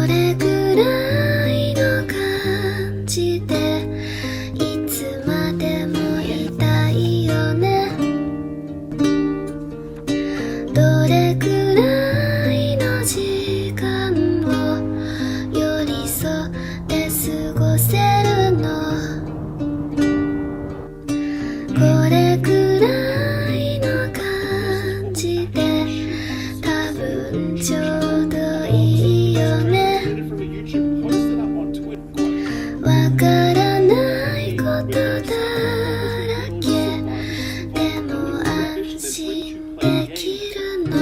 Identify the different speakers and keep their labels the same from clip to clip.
Speaker 1: れぐらいの感じでいつまでもいたいよねどれくらいの時間を寄り添って過ごせるのこれくらいの感じで多分ちょうどいいよねわからないことだらけでも安心できるの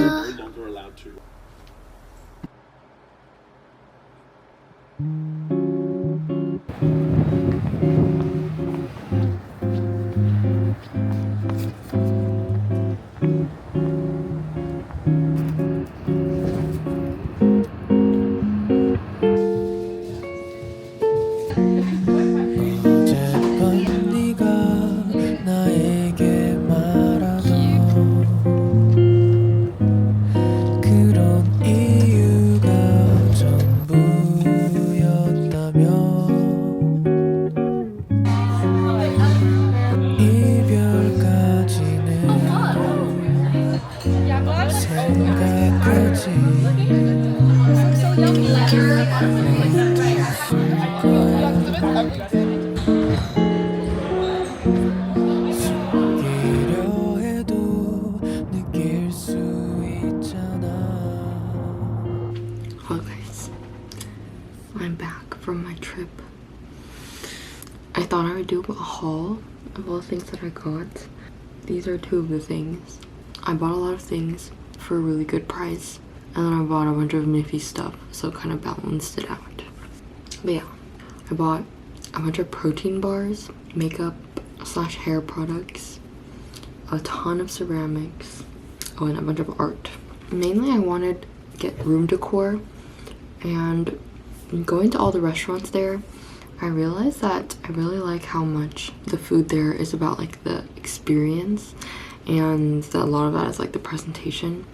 Speaker 1: Hello guys, I'm back from my trip. I thought I would do a haul of all the things that I got. These are two of the things. I bought a lot of things for a really good price and then I bought a bunch of nifty stuff so it kind of balanced it out. But yeah, I bought a bunch of protein bars, makeup / hair products, a ton of ceramics, oh and a bunch of art. Mainly I wanted to get room decor and going to all the restaurants there I realized that I really like how much the food there is about like the experience and that a lot of that is like the presentation.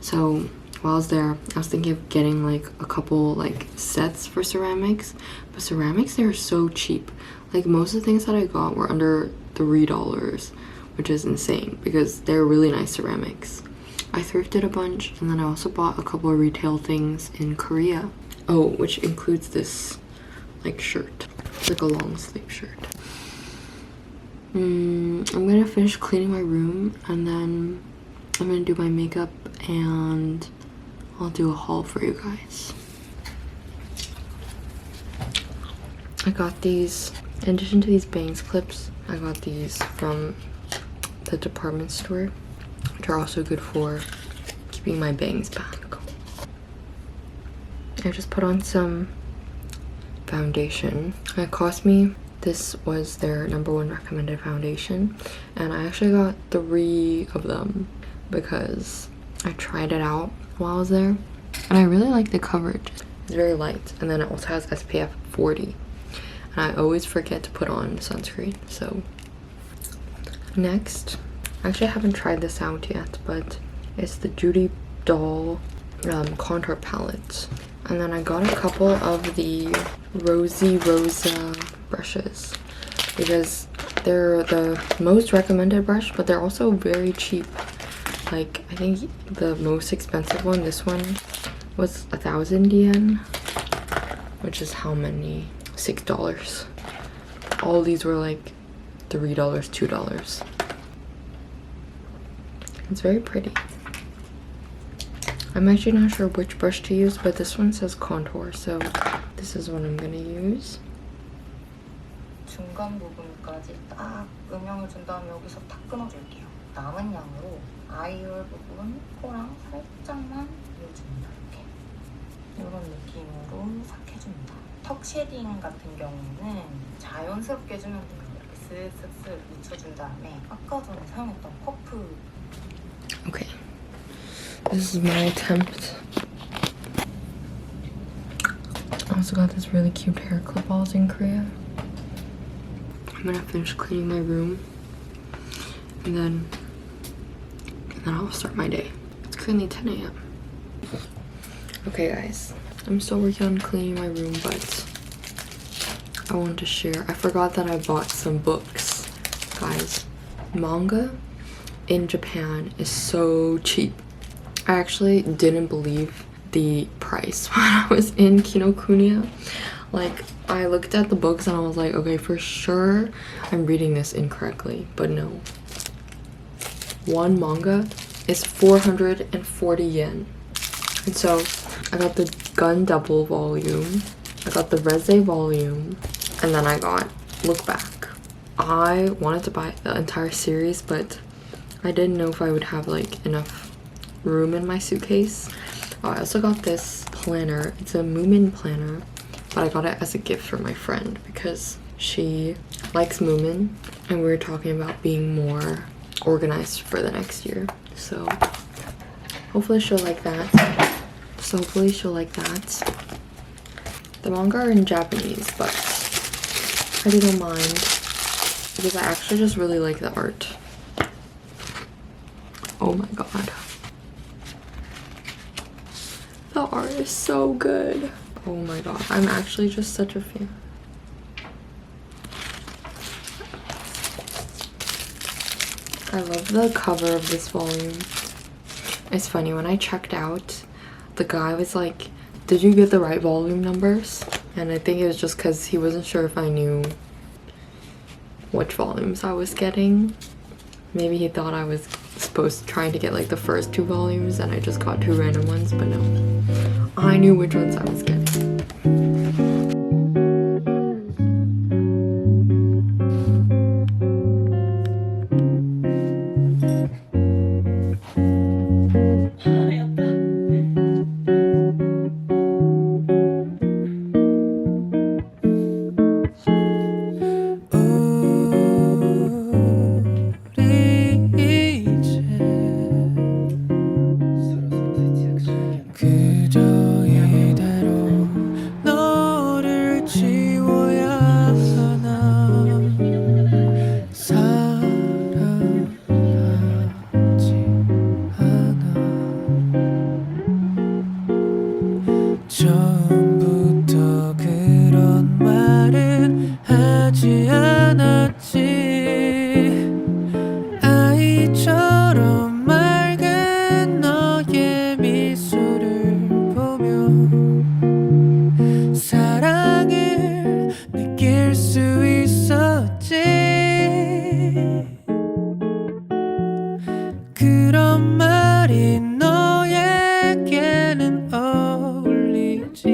Speaker 1: So while I was there I was thinking of getting like a couple like sets for ceramics, but ceramics there are so cheap. Like most of the things that I got were under $3, which is insane because they're really nice ceramics. I thrifted a bunch and then I also bought a couple of retail things in Korea. Oh, which includes this like shirt. It's like a long sleeve shirt. I'm gonna finish cleaning my room and then I'm gonna do my makeup and I'll do a haul for you guys. I got these, in addition to these bangs clips, I got these from the department store, which are also good for keeping my bangs back. I just put on some foundation. It cost me, this was their #1 recommended foundation, and I actually got 3 of them because I tried it out while I was there, and I really like the coverage. It's very light, and then it also has SPF 40, and I always forget to put on sunscreen. So next, actually I haven't tried this out yet, but it's the Judy Doll contour palette. And then I got a couple of the Rosy Rosa brushes because they're the most recommended brush, but they're also very cheap. Like I think the most expensive one, this one, was 1,000 yen, which is how many? $6. All these were like $3, $2. It's very pretty. I'm actually not sure which brush to use, but this one says contour, so this is what I'm gonna use.
Speaker 2: 중간 부분까지 딱 음영을 준 다음에 여기서 다 끊어줄게요. 남은 양으로 아이홀 부분 코랑 살짝만 이어줍니다. 이렇게 이런 느낌으로 싹 해줍니다. 턱 쉐딩 같은 경우는 자연스럽게 해주면 돼요. 이렇게 쓱쓱쓱 묻혀준 다음에 아까 전에 사용했던 퍼프.
Speaker 1: Okay. This is my attempt. I also got this really cute hair clip while I was in Korea. I'm gonna finish cleaning my room and then I'll start my day. It's currently 10 a.m. Okay guys, I'm still working on cleaning my room, but I wanted to share. I forgot that I bought some books. Guys, manga in Japan is so cheap. I actually didn't believe the price when I was in Kinokuniya. Like, I looked at the books and I was like, okay, for sure I'm reading this incorrectly, but no. One manga is 440 yen. And so I got the Gun Double volume, I got the Reze volume, and then I got Look Back. I wanted to buy the entire series, but I didn't know if I would have like enough room in my suitcase. I also got this planner. It's a Moomin planner, but I got it as a gift for my friend because she likes Moomin and we were talking about being more organized for the next year. So hopefully she'll like that. The manga are in Japanese, but I didn't mind because I actually just really like the art. Oh my god. The art is so good. Oh my god, I'm actually just such a fan. I love the cover of this volume. It's funny, when I checked out, the guy was like, did you get the right volume numbers? And I think it was just because he wasn't sure if I knew which volumes I was getting. Maybe he thought I was trying to get like the first 2 volumes and I just got 2 random ones, but no. I knew which ones I was getting.
Speaker 3: 처음부터 그런 말은 하지 않았지. 아이처럼 맑은 너의 미소를 보며 사랑을 느낄 수 있었지. 그런 말이 너에게는 어울리지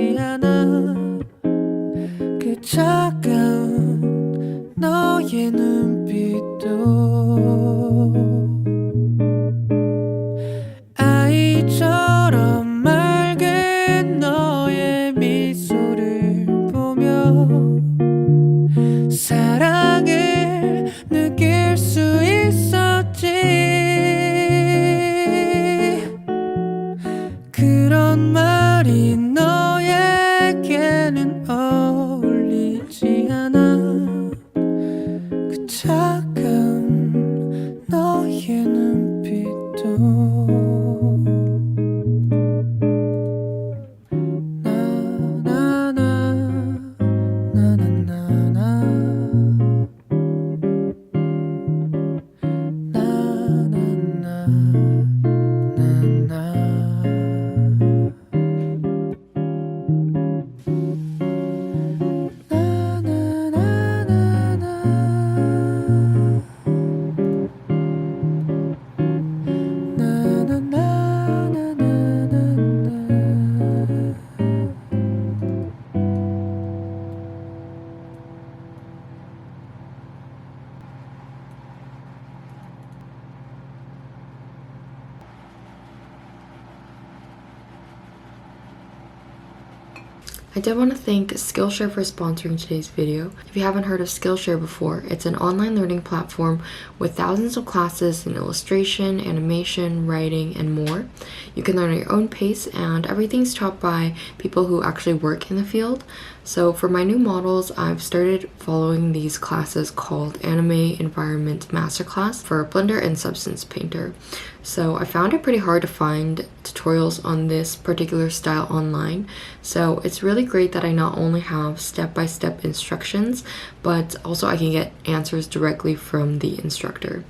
Speaker 1: I did want to thank Skillshare for sponsoring today's video. If you haven't heard of Skillshare before, it's an online learning platform with thousands of classes in illustration, animation, writing, and more. You can learn at your own pace, and everything's taught by people who actually work in the field. So for my new models, I've started following these classes called Anime Environment Masterclass for Blender and Substance Painter. So I found it pretty hard to find tutorials on this particular style online. So it's really great that I not only have step-by-step instructions, but also I can get answers directly from the instructor.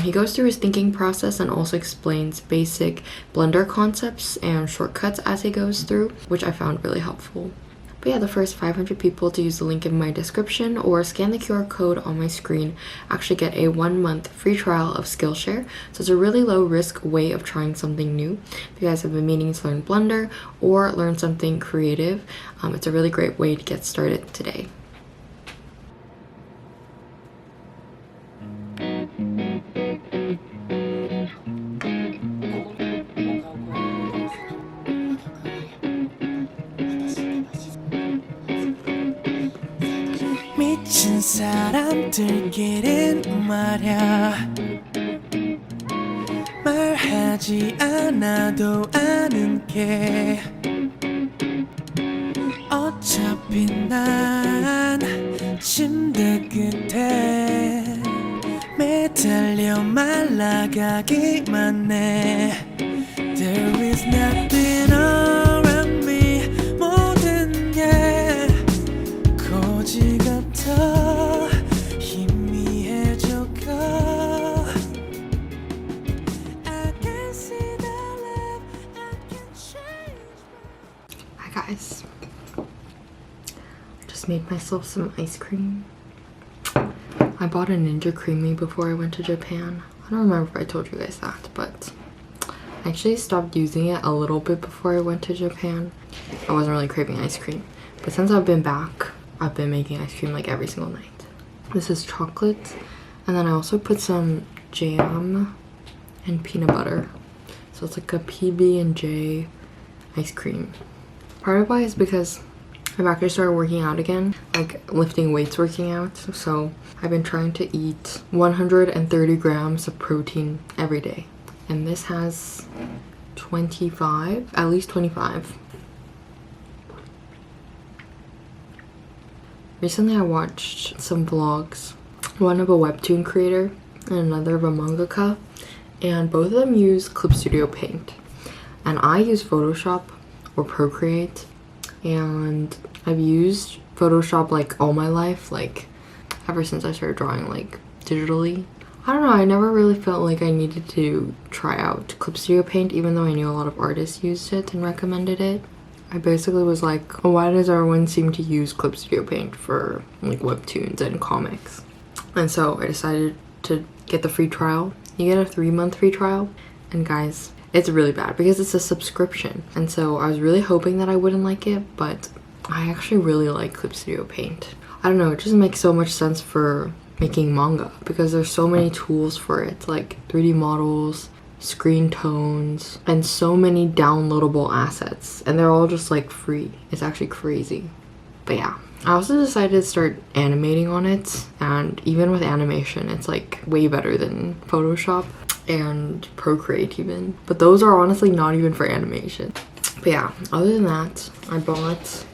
Speaker 1: He goes through his thinking process and also explains basic Blender concepts and shortcuts as he goes through, which I found really helpful. But yeah, the first 500 people to use the link in my description or scan the QR code on my screen actually get a 1-month free trial of Skillshare. So it's a really low risk way of trying something new. If you guys have been meaning to learn Blender or learn something creative, it's a really great way to get started today.
Speaker 3: 미친 사람들끼린 말야 말하지 않아도 아는 게 어차피 난 침대 끝에 매달려 말라가기만 해 There is nothing around me 모든 게 거지 같아 희미해져가 I can see the love I can change.
Speaker 1: Hi guys. I just made myself some ice cream. I bought a Ninja Creamy before I went to Japan. I don't remember if I told you guys that, but I actually stopped using it a little bit before I went to Japan. I wasn't really craving ice cream. But since I've been back, I've been making ice cream like every single night. This is chocolate, and then I also put some jam and peanut butter. So it's like a PB&J ice cream. Part of why is because I've actually started working out again, like lifting weights, working out. So I've been trying to eat 130 grams of protein every day. And this has 25, at least 25. Recently I watched some vlogs, one of a webtoon creator and another of a mangaka, and both of them use Clip Studio Paint. And I use Photoshop or Procreate, and I've used Photoshop like all my life, like ever since I started drawing like digitally. I don't know, I never really felt like I needed to try out Clip Studio Paint, even though I knew a lot of artists used it and recommended it. I basically was like, oh, why does everyone seem to use Clip Studio Paint for like webtoons and comics? And so I decided to get the free trial. You get a 3-month free trial, and guys, it's really bad because it's a subscription. And so I was really hoping that I wouldn't like it, but I actually really like Clip Studio Paint. I don't know, it just makes so much sense for making manga because there's so many tools for it, like 3D models, screen tones, and so many downloadable assets, and they're all just like free. It's actually crazy. But yeah, I also decided to start animating on it, and even with animation it's like way better than Photoshop and Procreate even, but those are honestly not even for animation. But yeah, other than that, I bought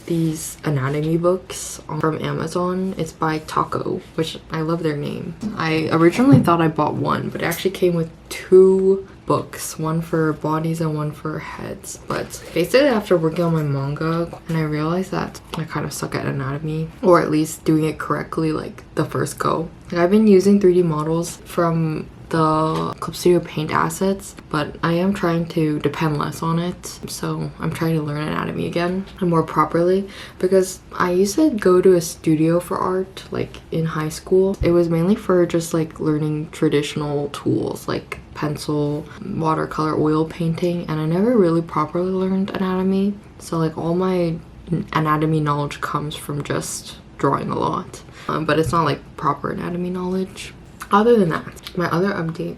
Speaker 1: these anatomy books from Amazon. It's by Taco, which I love their name. I originally thought I bought one, but it actually came with 2 books, one for bodies and one for heads. But basically after working on my manga, and I realized that I kind of suck at anatomy, or at least doing it correctly like the first go. Like I've been using 3D models from the Clip Studio Paint assets, but I am trying to depend less on it. So I'm trying to learn anatomy again and more properly, because I used to go to a studio for art like in high school. It was mainly for just like learning traditional tools like pencil, watercolor, oil painting, and I never really properly learned anatomy. So like all my anatomy knowledge comes from just drawing a lot, but it's not like proper anatomy knowledge. Other than that, my other update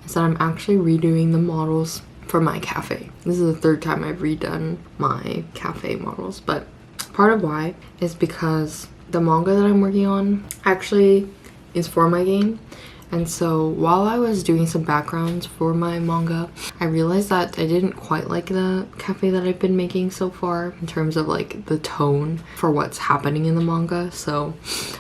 Speaker 1: is that I'm actually redoing the models for my cafe. This is the third time I've redone my cafe models, but part of why is because the manga that I'm working on actually is for my game. And so while I was doing some backgrounds for my manga, I realized that I didn't quite like the cafe that I've been making so far in terms of like the tone for what's happening in the manga. So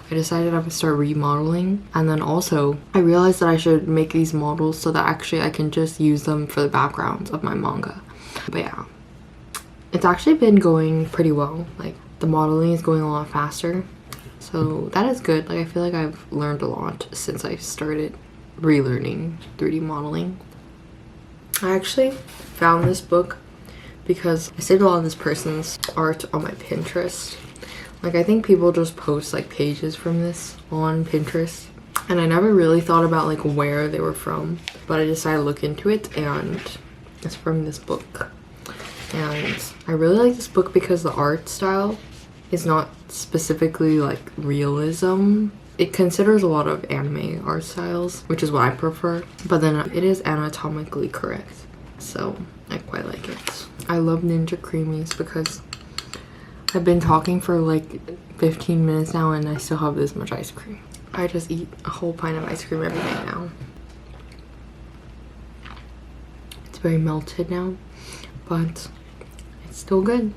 Speaker 1: I decided I would start remodeling. And then also I realized that I should make these models so that actually I can just use them for the backgrounds of my manga. But yeah, it's actually been going pretty well. Like the modeling is going a lot faster. So that is good. Like I feel like I've learned a lot since I started relearning 3D modeling. I actually found this book because I saved a lot of this person's art on my Pinterest. Like I think people just post like pages from this on Pinterest, and I never really thought about like where they were from, but I decided to look into it, and it's from this book. And I really like this book because the art style is not specifically like realism. It considers a lot of anime art styles, which is what I prefer, but then it is anatomically correct, so I quite like it. I love Ninja Creamies because I've been talking for like 15 minutes now and I still have this much ice cream. I just eat a whole pint of ice cream every day now. It's very melted now, but it's still good.